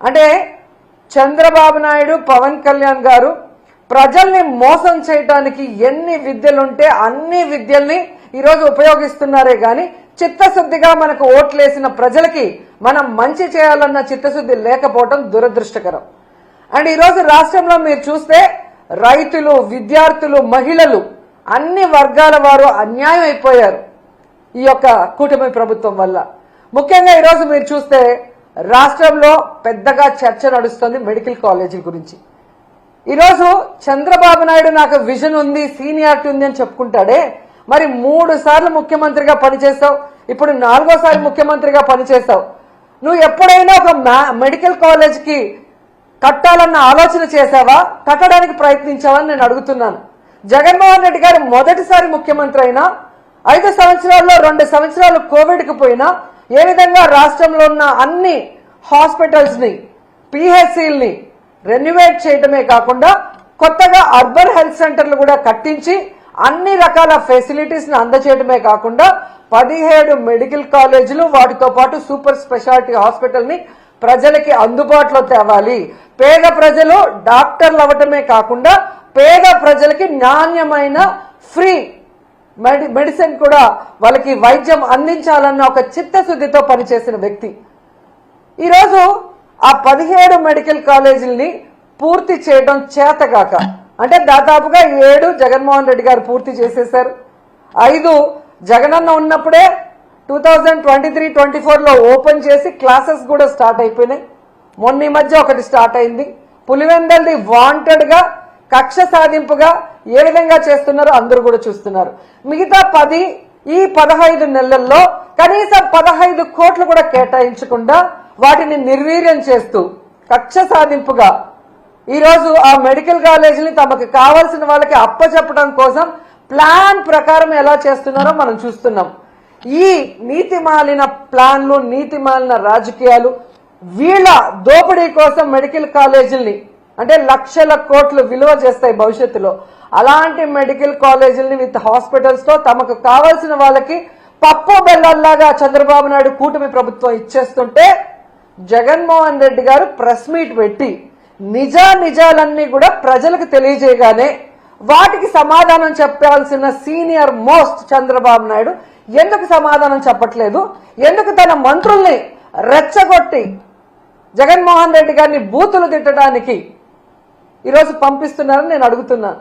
అంటే చంద్రబాబు నాయుడు, పవన్ కళ్యాణ్ గారు ప్రజల్ని మోసం చేయడానికి ఎన్ని విద్యలుంటే అన్ని విద్యల్ని ఈరోజు ఉపయోగిస్తున్నారే గాని చిత్తశుద్ధిగా మనకు ఓట్లేసిన ప్రజలకి మనం మంచి చేయాలన్న చిత్తశుద్ధి లేకపోవడం దురదృష్టకరం. అండ్ ఈరోజు రాష్ట్రంలో మీరు చూస్తే రైతులు, విద్యార్థులు, మహిళలు అన్ని వర్గాల వారు అన్యాయం అయిపోయారు ఈ యొక్క కూటమి ప్రభుత్వం వల్ల. ముఖ్యంగా ఈరోజు మీరు చూస్తే రాష్ట్రంలో పెద్దగా చర్చ నడుస్తుంది మెడికల్ కాలేజీల గురించి. ఈరోజు చంద్రబాబు నాయుడు నాకు విజన్ ఉంది, సీనియారిటీ ఉంది అని చెప్పుకుంటాడే, మరి 3 సార్లు ముఖ్యమంత్రిగా పనిచేసావు, ఇప్పుడు 4వ ముఖ్యమంత్రిగా పనిచేసావు. నువ్వు ఎప్పుడైనా ఒక మెడికల్ కాలేజ్కి కట్టాలన్న ఆలోచన చేశావా? కట్టడానికి ప్రయత్నించావని నేను అడుగుతున్నాను. జగన్మోహన్ రెడ్డి గారు మొదటిసారి ముఖ్యమంత్రి అయినా 5 సంవత్సరాల్లో 2 సంవత్సరాలు కోవిడ్కి పోయినా ఏ విధంగా రాష్ట్రంలో ఉన్న అన్ని హాస్పిటల్స్ ని, పిహెచ్సిల్ని రెన్యువేట్ చేయడమే కాకుండా కొత్తగా అర్బన్ హెల్త్ సెంటర్లు కూడా కట్టించి అన్ని రకాల ఫెసిలిటీస్ ని అందజేయడమే కాకుండా 17 మెడికల్ కాలేజీలు, వాటితో పాటు సూపర్ స్పెషాలిటీ హాస్పిటల్ ని ప్రజలకి అందుబాటులో తేవాలి. పేద ప్రజలు డాక్టర్లు అవ్వటమే కాకుండా పేద ప్రజలకి నాణ్యమైన ఫ్రీ మెడిసిన్ కూడా వాళ్ళకి వైద్యం అందించాలన్న ఒక చిత్తశుద్ధితో పనిచేసిన వ్యక్తి. ఈరోజు ఆ 17 మెడికల్ కాలేజీలని పూర్తి చేయడం చేతగాక, అంటే దాదాపుగా 7 జగన్మోహన్ రెడ్డి గారు పూర్తి చేసేశారు. 5 జగనన్న ఉన్నప్పుడే 2023-24లో ఓపెన్ చేసి క్లాసెస్ కూడా స్టార్ట్ అయిపోయినాయి. మొన్న ఈ మధ్య ఒకటి స్టార్ట్ అయింది. పులివెందల్ది వాంటెడ్ గా కక్ష సాధింపుగా ఏ విధంగా చేస్తున్నారో అందరూ కూడా చూస్తున్నారు. మిగతా 10 ఈ 15 నెలల్లో కనీసం 15 కోట్లు కూడా కేటాయించకుండా వాటిని నిర్వీర్యం చేస్తూ కక్ష సాధింపుగా ఈరోజు ఆ మెడికల్ కాలేజీని తమకు కావాల్సిన వాళ్ళకి అప్పచెప్పడం కోసం ప్లాన్ ప్రకారం ఎలా చేస్తున్నారో మనం చూస్తున్నాం. ఈ నీతిమాలిన ప్లాన్లు, నీతిమాలిన రాజకీయాలు, వీళ్ళ దోపిడీ కోసం మెడికల్ కాలేజీల్ని అంటే లక్షల కోట్లు విలువ చేస్తాయి భవిష్యత్తులో. అలాంటి మెడికల్ కాలేజీల్ని విత్ హాస్పిటల్స్ తో తమకు కావాల్సిన వాళ్ళకి పప్పు బెల్లల్లాగా చంద్రబాబు నాయుడు కూటమి ప్రభుత్వం ఇచ్చేస్తుంటే జగన్మోహన్ రెడ్డి గారు ప్రెస్ మీట్ పెట్టి నిజాలన్నీ కూడా ప్రజలకు తెలియజేయగానే వాటికి సమాధానం చెప్పాల్సిన సీనియర్ మోస్ట్ చంద్రబాబు నాయుడు ఎందుకు సమాధానం చెప్పట్లేదు? ఎందుకు తన మంత్రుల్ని రెచ్చగొట్టి జగన్మోహన్ రెడ్డి గారిని బూతులు తిట్టడానికి ఈరోజు పంపిస్తున్నారని నేను అడుగుతున్నాను.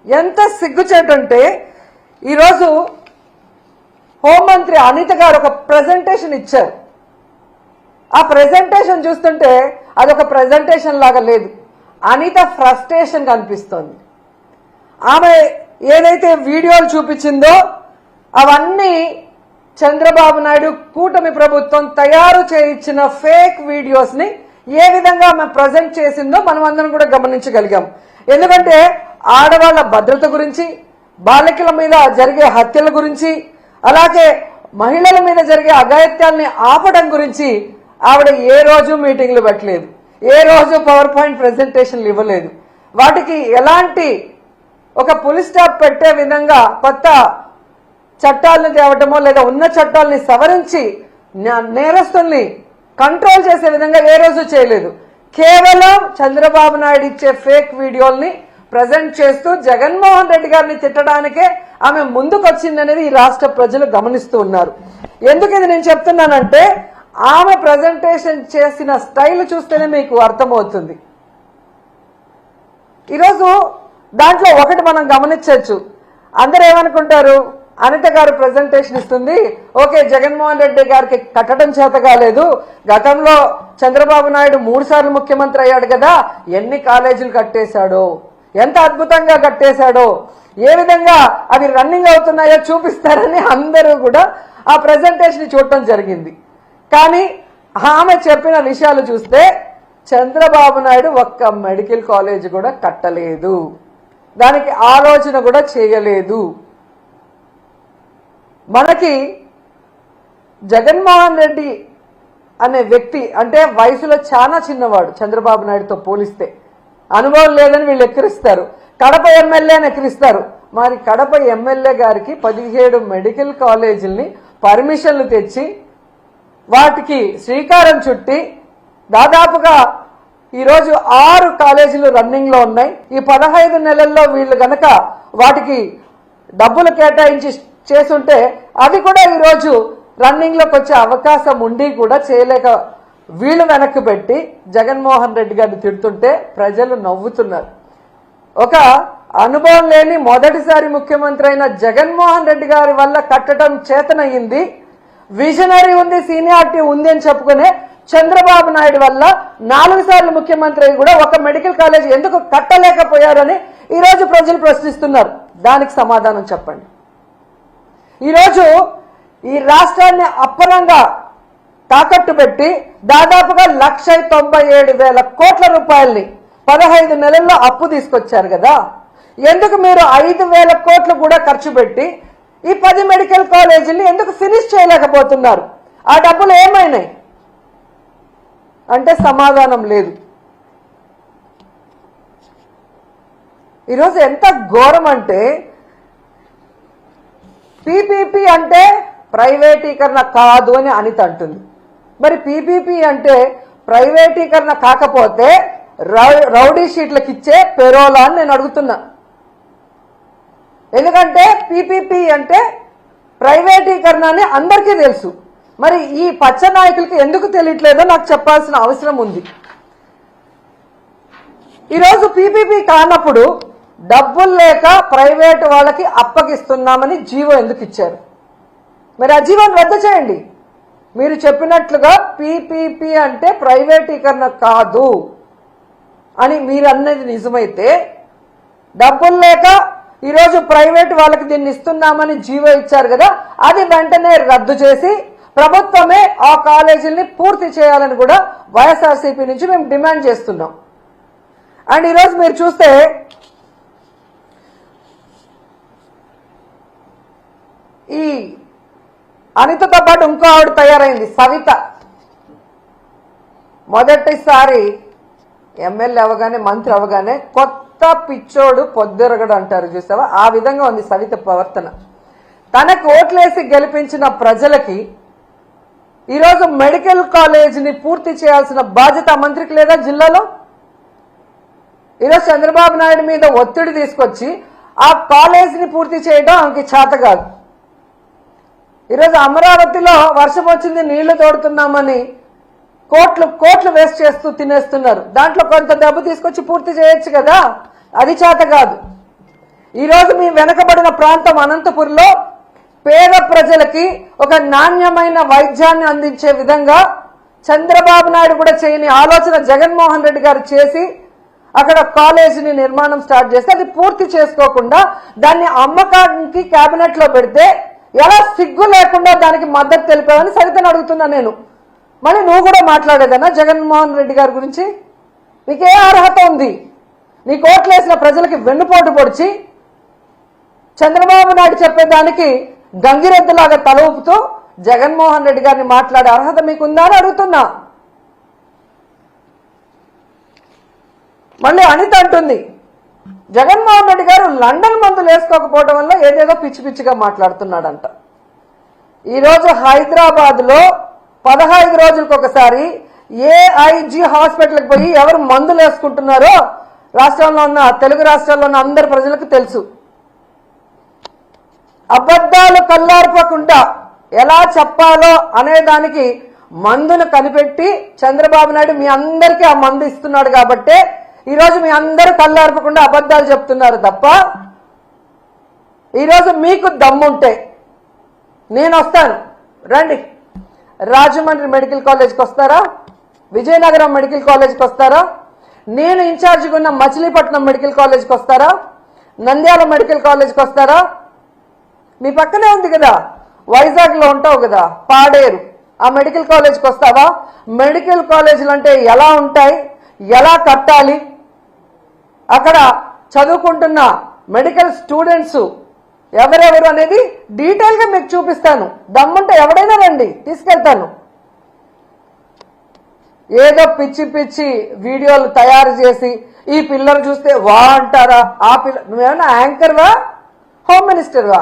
ఎంత సిగ్గుచేటంటే ఈరోజు హోంమంత్రి అనిత గారు ఒక ప్రెజెంటేషన్ ఇచ్చారు. ఆ ప్రెజెంటేషన్ చూస్తుంటే అదొక ప్రెజెంటేషన్ లాగా లేదు, అనిత ఫ్రస్ట్రేషన్ కనిపిస్తోంది. ఆమె ఏదైతే వీడియోలు చూపించిందో అవన్నీ చంద్రబాబు నాయుడు కూటమి ప్రభుత్వం తయారు చేయించిన ఫేక్ వీడియోస్ ని ఏ విధంగా ఆమె ప్రజెంట్ చేసిందో మనం అందరం కూడా గమనించగలిగాం. ఎందుకంటే ఆడవాళ్ల భద్రత గురించి, బాలికల మీద జరిగే హత్యల గురించి, అలాగే మహిళల మీద జరిగే అఘాయిత్యాల్ని ఆపడం గురించి ఆవిడ ఏ రోజు మీటింగ్లు పెట్టలేదు, ఏ రోజు పవర్ పాయింట్ ప్రెజెంటేషన్లు ఇవ్వలేదు. వాటికి ఎలాంటి ఒక పులి స్టాప్ పెట్టే విధంగా కొత్త చట్టాలను తేవటమో లేదా ఉన్న చట్టాలని సవరించి నేరస్తుల్ని కంట్రోల్ చేసే విధంగా ఏ రోజు చేయలేదు. కేవలం చంద్రబాబు నాయుడు ఇచ్చే ఫేక్ వీడియోల్ని ప్రజెంట్ చేస్తూ జగన్మోహన్ రెడ్డి గారిని తిట్టడానికే ఆమె ముందుకొచ్చిందనేది ఈ రాష్ట్ర ప్రజలు గమనిస్తూ ఉన్నారు. ఎందుకు ఇది నేను చెప్తున్నానంటే ఆమె ప్రజెంటేషన్ చేసిన స్టైల్ చూస్తేనే మీకు అర్థమవుతుంది. ఈరోజు దాంట్లో ఒకటి మనం గమనించవచ్చు. అందరూ ఏమనుకుంటారు, అనిత గారు ప్రెజెంటేషన్ ఇస్తుంది, ఓకే జగన్మోహన్ రెడ్డి గారికి కట్టడం చేత కాలేదు, గతంలో చంద్రబాబు నాయుడు 3 సార్లు ముఖ్యమంత్రి అయ్యాడు కదా, ఎన్ని కాలేజీలు కట్టేశాడో, ఎంత అద్భుతంగా కట్టేశాడో, ఏ విధంగా అవి రన్నింగ్ అవుతున్నాయో చూపిస్తారని అందరూ కూడా ఆ ప్రెజెంటేషన్ చూడటం జరిగింది. కానీ ఆమె చెప్పిన విషయాలు చూస్తే చంద్రబాబు నాయుడు ఒక్క మెడికల్ కాలేజ్ కూడా కట్టలేదు, దానికి ఆలోచన కూడా చేయలేదు. మనకి జగన్మోహన్ రెడ్డి అనే వ్యక్తి అంటే వయసులో చాలా చిన్నవాడు చంద్రబాబు నాయుడుతో పోలిస్తే, అనుభవం లేదని వీళ్ళు ఎక్కిరిస్తారు. కడప ఎమ్మెల్యేని ఎక్కిరిస్తారు. మరి కడప ఎమ్మెల్యే గారికి 17 మెడికల్ కాలేజీల్ని పర్మిషన్లు తెచ్చి వాటికి శ్రీకారం చుట్టి దాదాపుగా ఈరోజు 6 కాలేజీలు రన్నింగ్లో ఉన్నాయి. ఈ 15 నెలల్లో వీళ్ళు గనక వాటికి డబ్బులు కేటాయించి చేసుంటే అవి కూడా ఈరోజు రన్నింగ్లోకి వచ్చే అవకాశం ఉండి కూడా చేయలేక వీళ్ళు వెనక్కి పెట్టి జగన్మోహన్ రెడ్డి గారిని తిడుతుంటే ప్రజలు నవ్వుతున్నారు. ఒక అనుభవం లేని మొదటిసారి ముఖ్యమంత్రి అయిన జగన్మోహన్ రెడ్డి గారి వల్ల కట్టడం చేతనయ్యింది, విజనరీ ఉంది, సీనియారిటీ ఉంది అని చెప్పుకునే చంద్రబాబు నాయుడు వల్ల 4 సార్లు ముఖ్యమంత్రి అయి కూడా ఒక మెడికల్ కాలేజ్ ఎందుకు కట్టలేకపోయారని ఈరోజు ప్రజలు ప్రశ్నిస్తున్నారు. దానికి సమాధానం చెప్పండి. ఈరోజు ఈ రాష్ట్రాన్ని అప్పనంగా తాకట్టు పెట్టి దాదాపుగా 1,97,000 కోట్ల రూపాయల్ని 15 నెలల్లో అప్పు తీసుకొచ్చారు కదా. ఎందుకు మీరు 5,000 కోట్లు కూడా ఖర్చు పెట్టి ఈ 10 మెడికల్ కాలేజీని ఎందుకు ఫినిష్ చేయలేకపోతున్నారు? ఆ డబ్బులు ఏమైనాయి అంటే సమాధానం లేదు. ఈరోజు ఎంత ఘోరం అంటే పీపీపీ అంటే ప్రైవేటీకరణ కాదు అని అనిత అంటుంది. మరి పీపీపీ అంటే ప్రైవేటీకరణ కాకపోతే రౌడీ షీట్లకు ఇచ్చే పెరోలా అని నేను అడుగుతున్నా. ఎందుకంటే పీపీపీ అంటే ప్రైవేటీకరణ అని అందరికీ తెలుసు. మరి ఈ పచ్చ నాయకులకి ఎందుకు తెలియట్లేదో నాకు చెప్పాల్సిన అవసరం ఉంది. ఈరోజు పీపీపీ కానప్పుడు డబ్బులు లేక ప్రైవేటు వాళ్ళకి అప్పగిస్తున్నామని జీవో ఎందుకు ఇచ్చారు? మరి ఆ జీవోని రద్దు చేయండి. మీరు చెప్పినట్లుగా పీపీపీ అంటే ప్రైవేటీకరణ కాదు అని మీరు అన్నది నిజమైతే, డబ్బులు లేక ఈరోజు ప్రైవేట్ వాళ్ళకి దీన్ని ఇస్తున్నామని జీవో ఇచ్చారు కదా, అది వెంటనే రద్దు చేసి ప్రభుత్వమే ఆ కాలేజీల్ని పూర్తి చేయాలని కూడా వైఎస్ఆర్సీపీ నుంచి మేము డిమాండ్ చేస్తున్నాం. అండ్ ఈరోజు మీరు చూస్తే ఈ అనితతో పాటు ఇంకో ఆవిడ తయారైంది, సవిత. మొదటిసారి ఎమ్మెల్యే అవగానే మంత్రి అవగానే కొత్త పిచ్చోడు పొద్దురగడు అంటారు చూసావా, ఆ విధంగా ఉంది సవిత ప్రవర్తన. తనకు ఓట్లేసి గెలిపించిన ప్రజలకి ఈరోజు మెడికల్ కాలేజీని పూర్తి చేయాల్సిన బాధ్యత మంత్రికి లేదా జిల్లాలో? ఈరోజు చంద్రబాబు నాయుడు మీద ఒత్తిడి తీసుకొచ్చి ఆ కాలేజీని పూర్తి చేయడం ఆమెకి చేత కాదు. ఈరోజు అమరావతిలో వర్షం వచ్చింది నీళ్లు తోడుతున్నామని కోట్లు వేస్ట్ చేస్తూ తినేస్తున్నారు. దాంట్లో కొంత డబ్బు తీసుకొచ్చి పూర్తి చేయొచ్చు కదా, అది చేత కాదు. ఈరోజు మీ వెనకబడిన ప్రాంతం అనంతపురంలో పేద ప్రజలకి ఒక నాణ్యమైన వైద్యాన్ని అందించే విధంగా చంద్రబాబు నాయుడు కూడా చేయని ఆలోచన జగన్మోహన్ రెడ్డి గారు చేసి అక్కడ కాలేజీని నిర్మాణం స్టార్ట్ చేస్తే అది పూర్తి చేసుకోకుండా దాన్ని అమ్మకానికి కేబినెట్ లో పెడితే ఎలా సిగ్గు లేకుండా దానికి మద్దతు తెలిపావని సరితను అడుగుతున్నా నేను. మళ్ళీ నువ్వు కూడా మాట్లాడేదన్నా జగన్మోహన్ రెడ్డి గారి గురించి? నీకే అర్హత ఉంది? నీ కోట్లేసిన ప్రజలకి వెన్నుపోటు పొడిచి చంద్రబాబు నాయుడు చెప్పేదానికి గంగిరెద్దులాగా తల ఊపుతూ జగన్మోహన్ రెడ్డి గారిని మాట్లాడే అర్హత మీకుందా అని అడుగుతున్నా. మళ్ళీ అనిత అంటుంది జగన్మోహన్ రెడ్డి గారు లండన్ మందులు వేసుకోకపోవడం వల్ల ఏదేదో పిచ్చి పిచ్చిగా మాట్లాడుతున్నాడంట. ఈరోజు హైదరాబాద్ లో 15 రోజులకు ఒకసారి ఏఐజీ హాస్పిటల్కి పోయి ఎవరు మందులు వేసుకుంటున్నారో రాష్ట్రంలో ఉన్న తెలుగు రాష్ట్రాల్లో ఉన్న అందరి ప్రజలకు తెలుసు. అబద్ధాలు కల్లార్పకుండా ఎలా చెప్పాలో అనేదానికి మందును కనిపెట్టి చంద్రబాబు నాయుడు మీ అందరికీ ఆ మందు ఇస్తున్నాడు కాబట్టే ఈరోజు మీ అందరూ కల్లార్పకుండా అబద్ధాలు చెప్తున్నారు తప్ప, ఈరోజు మీకు దమ్ముంటే నేను వస్తాను, రండి. రాజమండ్రి మెడికల్ కాలేజ్కి వస్తారా? విజయనగరం మెడికల్ కాలేజ్కి వస్తారా? నేను ఇన్ఛార్జిగా ఉన్న మచిలీపట్నం మెడికల్ కాలేజ్కి వస్తారా? నంద్యాల మెడికల్ కాలేజ్కి వస్తారా? మీ పక్కనే ఉంది కదా, వైజాగ్లో ఉంటావు కదా, పాడేరు, ఆ మెడికల్ కాలేజ్కి వస్తావా? మెడికల్ కాలేజీలు అంటే ఎలా ఉంటాయి, ఎలా కట్టాలి, అక్కడ చదువుకుంటున్న మెడికల్ స్టూడెంట్స్ ఎవరెవరు అనేది డీటెయిల్గా మీకు చూపిస్తాను. దమ్ముంటే ఎవడైనా రండి, తీసుకెళ్తాను. ఏదో పిచ్చి పిచ్చి వీడియోలు తయారు చేసి ఈ పిల్లలు చూస్తే వా అంటారా? ఆ పిల్ల నువ్వేమన్నా యాంకర్వా, హోమ్ మినిస్టర్వా?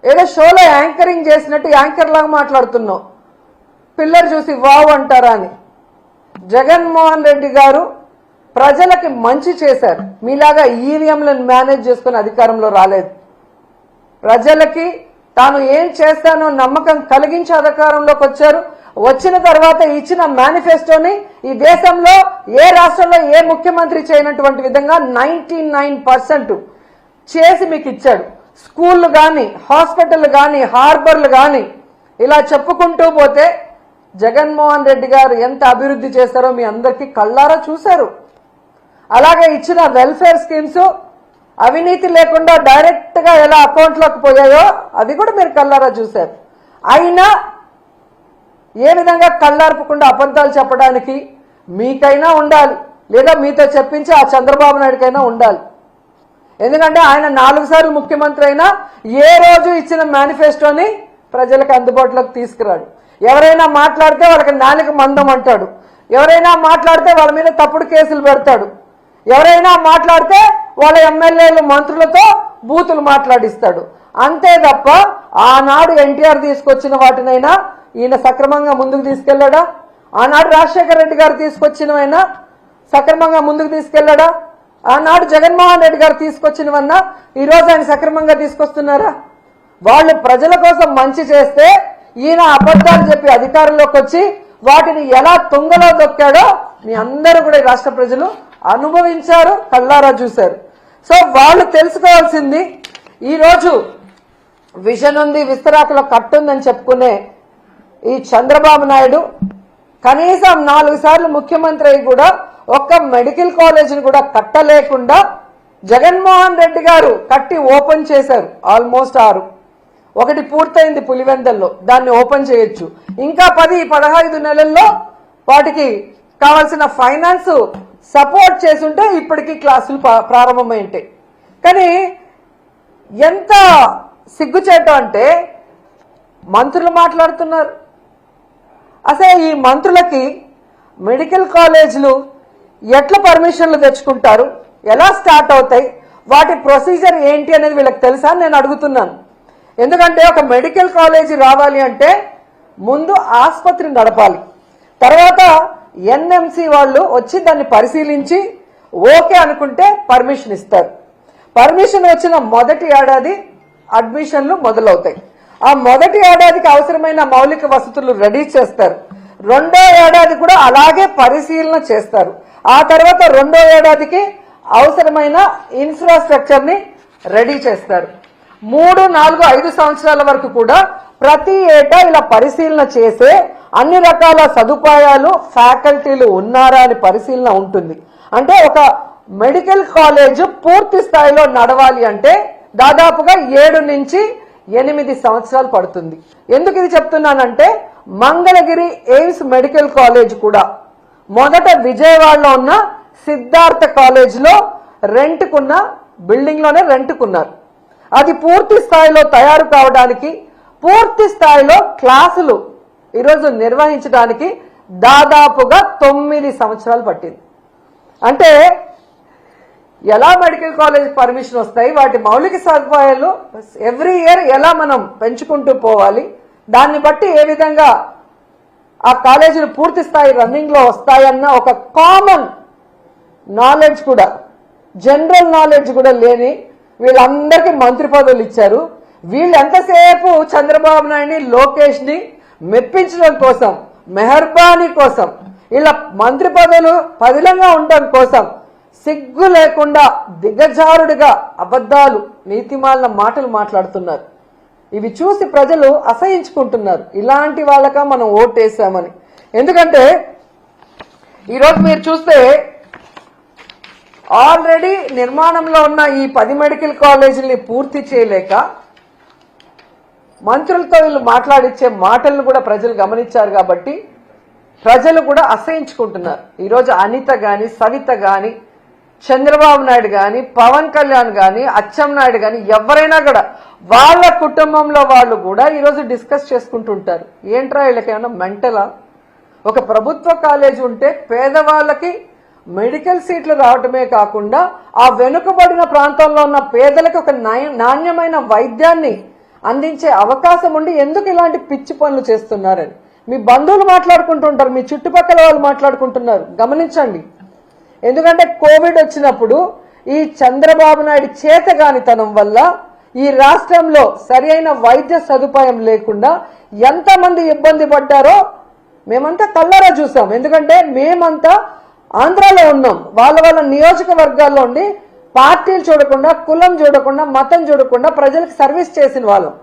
ఏదో షోలో యాంకరింగ్ చేసినట్టు యాంకర్ లాగా మాట్లాడుతున్నావు. పిల్లలు చూసి వావ్ అంటారా అని. జగన్మోహన్ రెడ్డి గారు ప్రజలకి మంచి చేశారు. మీలాగా ఈవీఎంలను మేనేజ్ చేసుకుని అధికారంలో రాలేదు. ప్రజలకి తాను ఏం చేస్తానో నమ్మకం కలిగించి అధికారంలోకి వచ్చారు. వచ్చిన తర్వాత ఇచ్చిన మేనిఫెస్టోని ఈ దేశంలో ఏ రాష్ట్రంలో ఏ ముఖ్యమంత్రి చేయనటువంటి విధంగా 99% చేసి మీకు ఇచ్చాడు. స్కూళ్ళు కానీ, హాస్పిటల్ కానీ, హార్బర్లు కానీ, ఇలా చెప్పుకుంటూ పోతే జగన్మోహన్ రెడ్డి గారు ఎంత అభివృద్ధి చేశారో మీ అందరికీ కళ్ళారా చూశారు. అలాగే ఇచ్చిన వెల్ఫేర్ స్కీమ్స్ అవినీతి లేకుండా డైరెక్ట్ గా ఎలా అకౌంట్లోకి పోయాయో అది కూడా మీరు కళ్ళారా చూశారు. అయినా ఏ విధంగా కళ్ళార్పకుండా అబద్ధాలు చెప్పడానికి మీకైనా ఉండాలి, లేదా మీతో చెప్పించి ఆ చంద్రబాబు నాయుడుకైనా ఉండాలి. ఎందుకంటే ఆయన 4 సార్లు ముఖ్యమంత్రి అయినా ఏ రోజు ఇచ్చిన మేనిఫెస్టోని ప్రజలకు అందుబాటులోకి తీసుకురాడు. ఎవరైనా మాట్లాడితే వాళ్ళకి నాలుక మందం అంటాడు, ఎవరైనా మాట్లాడితే వాళ్ళ మీద తప్పుడు కేసులు పెడతాడు, ఎవరైనా మాట్లాడితే వాళ్ళ ఎమ్మెల్యేలు మంత్రులతో బూతులు మాట్లాడిస్తాడు. అంతే తప్ప ఆనాడు ఎన్టీఆర్ తీసుకొచ్చిన వాటినైనా ఈయన సక్రమంగా ముందుకు తీసుకెళ్లాడా? ఆనాడు రాజశేఖర రెడ్డి గారు తీసుకొచ్చినవైనా సక్రమంగా ముందుకు తీసుకెళ్లాడా? ఆనాడు జగన్మోహన్ రెడ్డి గారు తీసుకొచ్చినవన్నా ఈరోజు ఆయన సక్రమంగా తీసుకొస్తున్నారా? వాళ్ళు ప్రజల కోసం మంచి చేస్తే ఈయన అబద్ధాలు చెప్పి అధికారంలోకి వచ్చి వాటిని ఎలా తుంగలో దొక్కాడో మీ అందరూ కూడా ఈ రాష్ట్ర ప్రజలు అనుభవించారు, కళ్ళారా చూశారు. సో వాళ్ళు తెలుసుకోవాల్సింది, ఈరోజు విజన్ ఉంది, విస్తరాకులో కట్టుందని చెప్పుకునే ఈ చంద్రబాబు నాయుడు కనీసం 4 సార్లు ముఖ్యమంత్రి అయి కూడా ఒక్క మెడికల్ కాలేజీని కూడా కట్టలేకుండా జగన్మోహన్ రెడ్డి గారు కట్టి ఓపెన్ చేశారు. ఆల్మోస్ట్ 6, ఒకటి పూర్తయింది పులివెందల్లో, దాన్ని ఓపెన్ చేయొచ్చు. ఇంకా 10-15 నెలల్లో వాటికి కావాల్సిన ఫైనాన్స్ సపోర్ట్ చేసుంటే ఇప్పటికీ క్లాసులు ప్రారంభమై ఉంటాయి. కానీ ఎంత సిగ్గుచేటం అంటే మంత్రులు మాట్లాడుతున్నారు. అసలు ఈ మంత్రులకి మెడికల్ కాలేజీలు ఎట్లా పర్మిషన్లు తెచ్చుకుంటారు, ఎలా స్టార్ట్ అవుతాయి, వాటి ప్రొసీజర్ ఏంటి అనేది వీళ్ళకి తెలుసా నేను అడుగుతున్నాను. ఎందుకంటే ఒక మెడికల్ కాలేజీ రావాలి అంటే ముందు ఆసుపత్రి నడపాలి, తర్వాత ఎన్ఎంసి వాళ్ళు వచ్చి దాన్ని పరిశీలించి ఓకే అనుకుంటే పర్మిషన్ ఇస్తారు. పర్మిషన్ వచ్చిన మొదటి ఏడాది అడ్మిషన్లు మొదలవుతాయి. ఆ మొదటి ఏడాదికి అవసరమైన మౌలిక వసతులు రెడీ చేస్తారు. 2వ ఏడాది కూడా అలాగే పరిశీలన చేస్తారు. ఆ తర్వాత 2వ ఏడాదికి అవసరమైన ఇన్ఫ్రాస్ట్రక్చర్ ని రెడీ చేస్తారు. 3, 4, 5 సంవత్సరాల వరకు కూడా ప్రతి ఏటా ఇలా పరిశీలన చేసే అన్ని రకాల సదుపాయాలు, ఫ్యాకల్టీలు ఉన్నారా అని పరిశీలన ఉంటుంది. అంటే ఒక మెడికల్ కాలేజ్ పూర్తి స్థాయిలో నడవాలి అంటే దాదాపుగా 7 నుంచి 8 సంవత్సరాలు పడుతుంది. ఎందుకు ఇది చెప్తున్నానంటే మంగళగిరి ఎయిమ్స్ మెడికల్ కాలేజ్ కూడా మొదట విజయవాడలో ఉన్న సిద్ధార్థ కాలేజ్లో రెంట్కున్న బిల్డింగ్ లోనే రెంట్కున్నారు. అది పూర్తి స్థాయిలో తయారు కావడానికి, పూర్తి స్థాయిలో క్లాసులు ఈరోజు నిర్వహించడానికి దాదాపుగా 9 సంవత్సరాలు పట్టింది. అంటే ఎలా మెడికల్ కాలేజ్ పర్మిషన్ వస్తాయి, వాటి మౌలిక సదుపాయాలు ఎవ్రీ ఇయర్ ఎలా మనం పెంచుకుంటూ పోవాలి, దాన్ని బట్టి ఏ విధంగా ఆ కాలేజీలు పూర్తి స్థాయి రన్నింగ్ లో వస్తాయన్న ఒక కామన్ నాలెడ్జ్ కూడా, జనరల్ నాలెడ్జ్ కూడా లేని వీళ్ళందరికీ మంత్రి పదవులు ఇచ్చారు. వీళ్ళు ఎంతసేపు చంద్రబాబు నాయుడిని, లోకేష్ ని మెప్పించడం కోసం, మెహర్బానీ కోసం, ఇలా మంత్రి పదవులు పదిలంగా ఉండడం కోసం సిగ్గు లేకుండా దిగజారుడిగా అబద్ధాలు, నీతిమాలిన మాటలు మాట్లాడుతున్నారు. ఇవి చూసి ప్రజలు అసహించుకుంటున్నారు. ఇలాంటి వాళ్ళక మనం ఓటేసామని. ఎందుకంటే ఈరోజు మీరు చూస్తే ఆల్రెడీ నిర్మాణంలో ఉన్న ఈ 10 మెడికల్ కాలేజీని పూర్తి చేయలేక మంత్రులతో వీళ్ళు మాట్లాడిచ్చే మాటలను కూడా ప్రజలు గమనించారు. కాబట్టి ప్రజలు కూడా అసహించుకుంటున్నారు. ఈరోజు అనిత గాని, సవిత గాని, చంద్రబాబు నాయుడు గాని, పవన్ కళ్యాణ్ గాని, అచ్చెన్నాయుడు గాని, ఎవరైనా కూడా వాళ్ళ కుటుంబంలో వాళ్ళు కూడా ఈరోజు డిస్కస్ చేసుకుంటుంటారు. ఏంట్రా వీళ్ళకేమన్నా మెంటలా? ఒక ప్రభుత్వ కాలేజీ ఉంటే పేదవాళ్ళకి మెడికల్ సీట్లు రావటమే కాకుండా ఆ వెనుకబడిన ప్రాంతంలో ఉన్న పేదలకు ఒక నాణ్యమైన వైద్యాన్ని అందించే అవకాశం ఉండి ఎందుకు ఇలాంటి పిచ్చి పనులు చేస్తున్నారని మీ బంధువులు మాట్లాడుకుంటుంటారు, మీ చుట్టుపక్కల వాళ్ళు మాట్లాడుకుంటున్నారు. గమనించండి. ఎందుకంటే కోవిడ్ వచ్చినప్పుడు ఈ చంద్రబాబు నాయుడు చేతగానితనం వల్ల ఈ రాష్ట్రంలో సరైన వైద్య సదుపాయం లేకుండా ఎంతమంది ఇబ్బంది పడ్డారో మేమంతా కళ్ళారా చూసాం. ఎందుకంటే మేమంతా ఆంధ్రాలో ఉన్నాం. వాళ్ళ నియోజకవర్గాల్లో ఉండి పార్టీలు చూడకుండా, కులం చూడకుండా, మతం చూడకుండా ప్రజలకు సర్వీస్ చేసిన వాళ్ళం.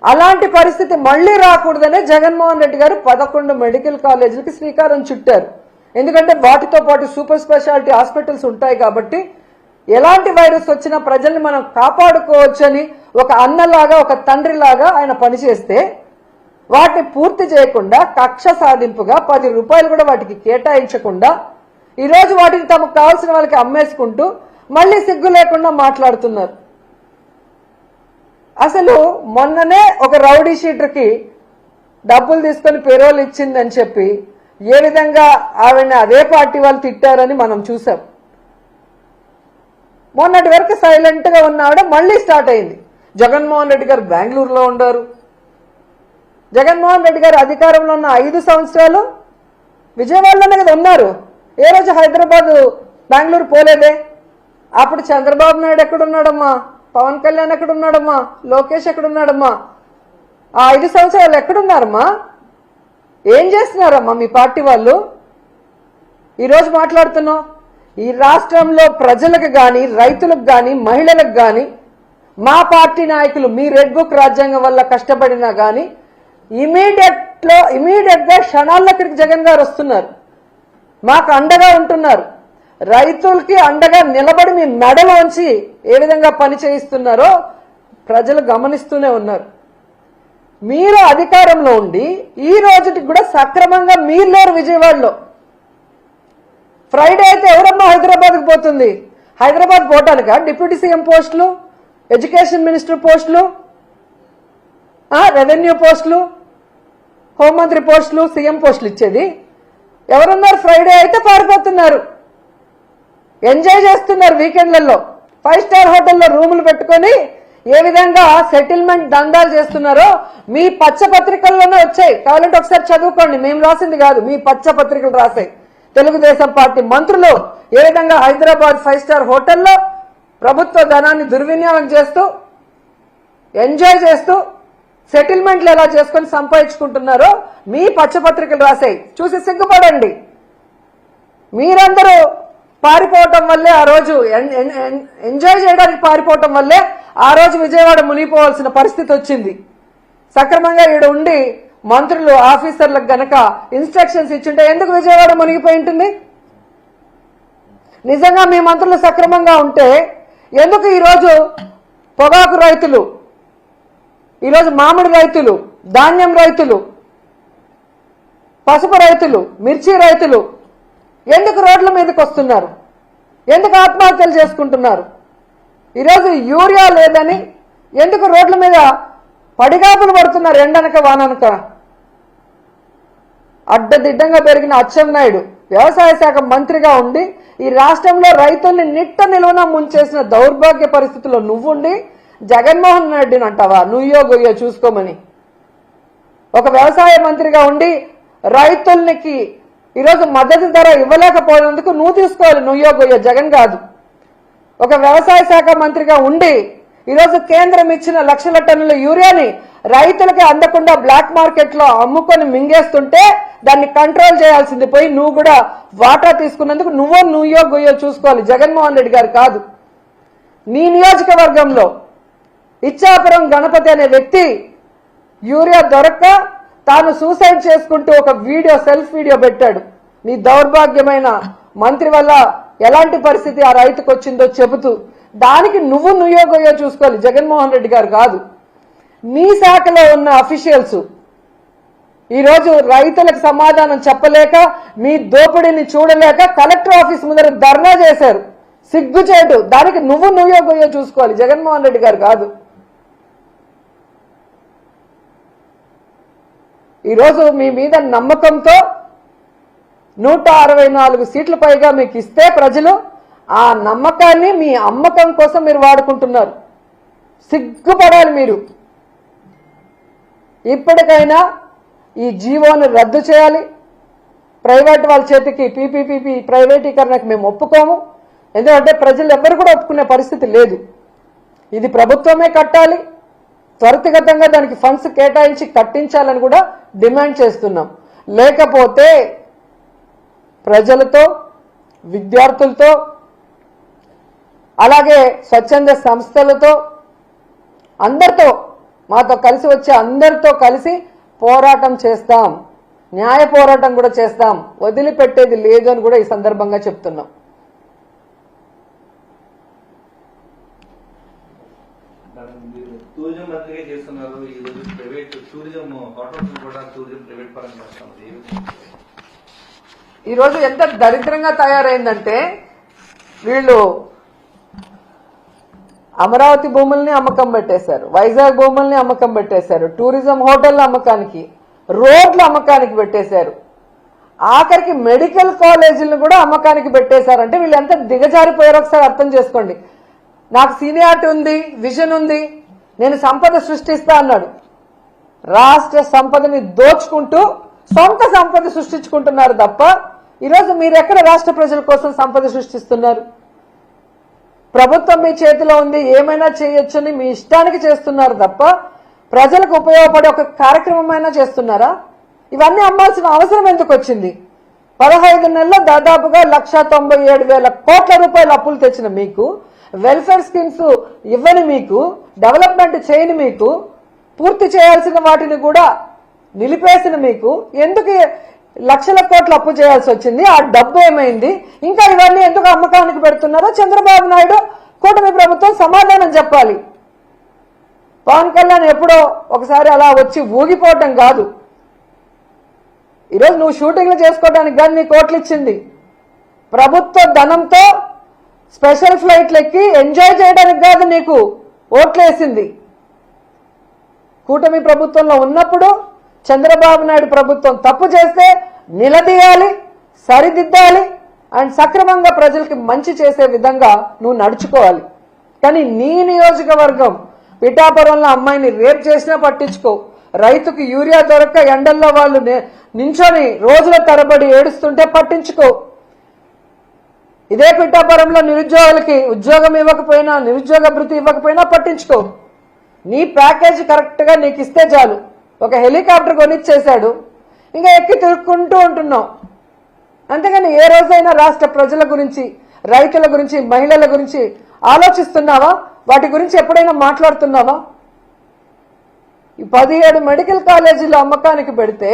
అలాంటి పరిస్థితి మళ్లీ రాకూడదనే జగన్మోహన్ రెడ్డి గారు 11 మెడికల్ కాలేజీలకి శ్రీకారం చుట్టారు. ఎందుకంటే వాటితో పాటు సూపర్ స్పెషాలిటీ హాస్పిటల్స్ ఉంటాయి కాబట్టి ఎలాంటి వైరస్ వచ్చినా ప్రజల్ని మనం కాపాడుకోవచ్చని ఒక అన్నలాగా, ఒక తండ్రిలాగా ఆయన పనిచేస్తే వాటిని పూర్తి చేయకుండా కక్ష సాధింపుగా 10 రూపాయలు కూడా వాటికి కేటాయించకుండా ఈరోజు వాటిని తమకు కావాల్సిన వాళ్ళకి అమ్మేసుకుంటూ మళ్ళీ సిగ్గు లేకుండా మాట్లాడుతున్నారు. అసలు మొన్ననే ఒక రౌడీ షీటర్కి డబ్బులు తీసుకొని పెరోల్ ఇచ్చిందని చెప్పి ఏ విధంగా ఆవిడని అదే పార్టీ వాళ్ళు తిట్టారని మనం చూసాం. మొన్నటి వరకు సైలెంట్ గా ఉన్న ఆవిడ మళ్ళీ స్టార్ట్ అయింది. జగన్మోహన్ రెడ్డి గారు బెంగళూరులో ఉండారు. జగన్మోహన్ రెడ్డి గారు అధికారంలో ఉన్న 5 సంవత్సరాలు విజయవాడలోనే కదా ఉన్నారు. ఏ రోజు హైదరాబాద్ బెంగళూరు పోలేదే. అప్పుడు చంద్రబాబు నాయుడు ఎక్కడున్నాడమ్మా, పవన్ కళ్యాణ్ ఎక్కడున్నాడమ్మా, లోకేష్ ఎక్కడున్నాడమ్మా, ఆ 5 సంవత్సరాలు ఎక్కడున్నారమ్మా? ఏం చేస్తున్నారమ్మా మీ పార్టీ వాళ్ళు? ఈరోజు మాట్లాడుతున్నాం. ఈ రాష్ట్రంలో ప్రజలకు గాని, రైతులకు గాని, మహిళలకు గాని మా పార్టీ నాయకులు మీ రెడ్ బుక్ రాజ్యాంగం వల్ల కష్టపడినా గాని ఇమీడియట్ గా క్షణాల్లో ఇక్కడికి జగన్ గారు వస్తున్నారు, మాకు అండగా ఉంటున్నారు. రైతులకి అండగా నిలబడి మీ మెడలోంచి ఏ విధంగా పని చేయిస్తున్నారో ప్రజలు గమనిస్తూనే ఉన్నారు. మీరు అధికారంలో ఉండి ఈ రోజుకి కూడా సక్రమంగా మీరు లేరు విజయవాడలో. ఫ్రైడే అయితే ఎవరమ్మా హైదరాబాద్కి పోతుంది? హైదరాబాద్ పోవటానికా డిప్యూటీ సీఎం పోస్టులు, ఎడ్యుకేషన్ మినిస్టర్ పోస్టులు, రెవెన్యూ పోస్టులు, హోంమంత్రి పోస్టులు, సీఎం పోస్టులు ఇచ్చేది? ఎవరున్నారు? ఫ్రైడే అయితే పారిపోతున్నారు, ఎంజాయ్ చేస్తున్నారు వీకెండ్లలో. 5 స్టార్ హోటల్లో రూములు పెట్టుకొని ఏ విధంగా సెటిల్మెంట్ దందాలు చేస్తున్నారో మీ పచ్చ పత్రికల్లోనే వచ్చాయి. కావాలంటే ఒకసారి చదువుకోండి. మేము రాసింది కాదు, మీ పచ్చ పత్రికలు రాసాయి. తెలుగుదేశం పార్టీ మంత్రులు ఏ విధంగా హైదరాబాద్ 5 స్టార్ హోటల్లో ప్రభుత్వ ధనాన్ని దుర్వినియోగం చేస్తూ, ఎంజాయ్ చేస్తూ, సెటిల్మెంట్లు ఎలా చేసుకొని సంపాదించుకుంటున్నారో మీ పచ్చపత్రికలు రాసాయి. చూసి సిగ్గుపడండి. మీరందరూ పారిపోవటం వల్లే ఆ రోజు ఎంజాయ్ చేయడానికి పారిపోవటం వల్లే ఆ రోజు విజయవాడ మునిగిపోవాల్సిన పరిస్థితి వచ్చింది. సక్రమంగా ఈడ ఉండి మంత్రులు, ఆఫీసర్లకు గనక ఇన్స్ట్రక్షన్స్ ఇచ్చుంటే ఎందుకు విజయవాడ మునిగిపోయి ఉంటుంది? నిజంగా మీ మంత్రులు సక్రమంగా ఉంటే ఎందుకు ఈరోజు పొగాకు రైతులు, ఈరోజు మామిడి రైతులు, ధాన్యం రైతులు, పసుపు రైతులు, మిర్చి రైతులు ఎందుకు రోడ్ల మీదకి వస్తున్నారు? ఎందుకు ఆత్మహత్యలు చేసుకుంటున్నారు? ఈరోజు యూరియా లేదని ఎందుకు రోడ్ల మీద పడిగాపులు పడుతున్నారు? ఎండనక వాననక. అడ్డదిడ్డంగా పెరిగిన అచ్చెన్నాయుడు వ్యవసాయ శాఖ మంత్రిగా ఉండి ఈ రాష్ట్రంలో రైతుల్ని నిట్ట నిలువున ముంచేసిన దౌర్భాగ్య పరిస్థితుల్లో నువ్వుండి జగన్మోహన్ రెడ్డిని అంటావా నుయ్యో గొయ్యో చూసుకోమని? ఒక వ్యవసాయ మంత్రిగా ఉండి రైతులకి ఈరోజు మద్దతు ధర ఇవ్వలేకపోయినందుకు నువ్వు తీసుకోవాలి నుయ్యో గొయ్యో, జగన్ కాదు. ఒక వ్యవసాయ శాఖ మంత్రిగా ఉండి ఈరోజు కేంద్రం ఇచ్చిన లక్షల టన్నుల యూరియాని రైతులకి అందకుండా బ్లాక్ మార్కెట్ లో అమ్ముకొని మింగేస్తుంటే దాన్ని కంట్రోల్ చేయాల్సింది పోయి నువ్వు కూడా వాటా తీసుకున్నందుకు నుయ్యో గొయ్యో చూసుకోవాలి, జగన్మోహన్ రెడ్డి గారు కాదు. నీ నియోజకవర్గంలో ఇచ్చాపురం గణపతి అనే వ్యక్తి యూరియా దొరక్క తాను సూసైడ్ చేసుకుంటూ ఒక వీడియో, సెల్ఫ్ వీడియో పెట్టాడు. నీ దౌర్భాగ్యమైన మంత్రి వల్ల ఎలాంటి పరిస్థితి ఆ రైతుకు వచ్చిందో చెబుతూ దానికి నుయ్యో గొయ్యో చూసుకోవాలి, జగన్మోహన్ రెడ్డి గారు కాదు. నీ శాఖలో ఉన్న అఫీషియల్స్ ఈరోజు రైతులకు సమాధానం చెప్పలేక, మీ దోపిడీని చూడలేక కలెక్టర్ ఆఫీస్ ముందర ధర్నా చేశారు. సిగ్గుచేటు. దానికి నుయ్యో గొయ్యో చూసుకోవాలి, జగన్మోహన్ రెడ్డి గారు కాదు. ఈరోజు మీ మీద నమ్మకంతో 164 సీట్ల పైగా మీకు ఇస్తే ప్రజలు ఆ నమ్మకాన్ని మీ అమ్మకం కోసం మీరు వాడుకుంటున్నారు. సిగ్గుపడాలి మీరు. ఇప్పటికైనా ఈ జీవోను రద్దు చేయాలి. ప్రైవేట్ వాళ్ళ చేతికి పీపీపీ ప్రైవేటీకరణకు మేము ఒప్పుకోము. ఎందుకంటే ప్రజలు ఎవ్వరు కూడా ఒప్పుకునే పరిస్థితి లేదు. ఇది ప్రభుత్వమే కట్టాలి. త్వరితగతంగా దానికి ఫండ్స్ కేటాయించి కట్టించాలని కూడా డిమాండ్ చేస్తున్నాం. లేకపోతే ప్రజలతో, విద్యార్థులతో, అలాగే స్వచ్ఛంద సంస్థలతో, అందరితో, మాతో కలిసి వచ్చే అందరితో కలిసి పోరాటం చేస్తాం. న్యాయ పోరాటం కూడా చేస్తాం. వదిలిపెట్టేది లేదు అని కూడా ఈ సందర్భంగా చెప్తున్నాం. టూరిజం మంత్రిగా చేస్తున్నారు. ఈ రోజు ప్రైవేట్ టూరిజం హోటల్స్ కూడా టూరిజం ప్రైవేట్ పరం చేస్తున్నారు. ఈరోజు ఎంత దరిద్రంగా తయారైందంటే వీళ్ళు అమరావతి భూముల్ని అమ్మకం పెట్టేశారు, వైజాగ్ భూముల్ని అమ్మకం పెట్టేశారు, టూరిజం హోటళ్ల అమ్మకానికి, రోడ్ల అమ్మకానికి పెట్టేశారు, ఆఖరికి మెడికల్ కాలేజీలను కూడా అమ్మకానికి పెట్టేశారంటే వీళ్ళు ఎంత దిగజారిపోయారో ఒకసారి అర్థం చేసుకోండి. నాకు సీనియారిటీ ఉంది, విజన్ ఉంది, నేను సంపద సృష్టిస్తా అన్నాడు. రాష్ట్ర సంపదని దోచుకుంటూ సొంత సంపద సృష్టించుకుంటున్నారు తప్ప ఈరోజు మీరు ఎక్కడ రాష్ట్ర ప్రజల కోసం సంపద సృష్టిస్తున్నారు? ప్రభుత్వం మీ చేతిలో ఉంది, ఏమైనా చేయొచ్చని మీ ఇష్టానికి చేస్తున్నారు తప్ప ప్రజలకు ఉపయోగపడే ఒక కార్యక్రమమైనా చేస్తున్నారా? ఇవన్నీ అమ్మాల్సిన అవసరం ఎందుకు వచ్చింది? 15 నెలల్లో దాదాపుగా 1,97,000 కోట్ల రూపాయల అప్పులు తెచ్చిన మీకు, వెల్ఫేర్ స్కీమ్స్ ఇవ్వని మీకు, డెవలప్మెంట్ చేయని మీకు, పూర్తి చేయాల్సిన వాటిని కూడా నిలిపేసిన మీకు ఎందుకు లక్షల కోట్ల అప్పు చేయాల్సి వచ్చింది? ఆ డబ్బు ఏమైంది? ఇంకా ఇవన్నీ ఎందుకు అమ్మకానికి పెడుతున్నారో చంద్రబాబు నాయుడు, కూటమి ప్రభుత్వం సమాధానం చెప్పాలి. పవన్ కళ్యాణ్ ఎప్పుడో ఒకసారి అలా వచ్చి ఊగిపోవటం కాదు. ఈరోజు నువ్వు షూటింగ్లు చేసుకోవడానికి కానీ నీ కోట్లు ఇచ్చింది ప్రభుత్వ ధనంతో స్పెషల్ ఫ్లైట్లు ఎక్కి ఎంజాయ్ చేయడానికి కాదు నీకు ఓట్లేసింది. కూటమి ప్రభుత్వంలో ఉన్నప్పుడు చంద్రబాబు నాయుడు ప్రభుత్వం తప్పు చేస్తే నిలదీయాలి, సరిదిద్దాలి అండ్ సక్రమంగా ప్రజలకి మంచి చేసే విధంగా నువ్వు నడుచుకోవాలి. కానీ నీ నియోజకవర్గం పిఠాపురంలో అమ్మాయిని రేప్ చేసినా పట్టించుకో, రైతుకు యూరియా దొరక్క ఎండల్లో వాళ్ళు నించొని రోజుల తరబడి ఏడుస్తుంటే పట్టించుకో, ఇదే పిఠాపురంలో నిరుద్యోగులకి ఉద్యోగం ఇవ్వకపోయినా, నిరుద్యోగ భృతి ఇవ్వకపోయినా పట్టించుకో. నీ ప్యాకేజ్ కరెక్ట్ గా నీకు ఇస్తే చాలు. ఒక హెలికాప్టర్ కొనిచ్చేశాడు, ఇంకా ఎక్కి తిరుక్కుంటూ ఉంటున్నావు. అంతేగాని ఏ రోజైనా రాష్ట్ర ప్రజల గురించి, రైతుల గురించి, మహిళల గురించి ఆలోచిస్తున్నావా? వాటి గురించి ఎప్పుడైనా మాట్లాడుతున్నావా? ఈ 17 మెడికల్ కాలేజీలు అమ్మకానికి పెడితే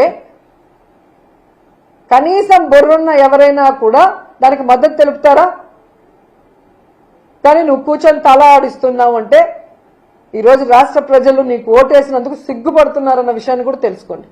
కనీసం బుర్రున్న ఎవరైనా కూడా దానికి మద్దతు తెలుపుతారా? కానీ నువ్వు కూర్చొని తల ఆడిస్తున్నావు అంటే ఈరోజు రాష్ట్ర ప్రజలు నీకు ఓటేసినందుకు సిగ్గుపడుతున్నారన్న విషయాన్ని కూడా తెలుసుకోండి.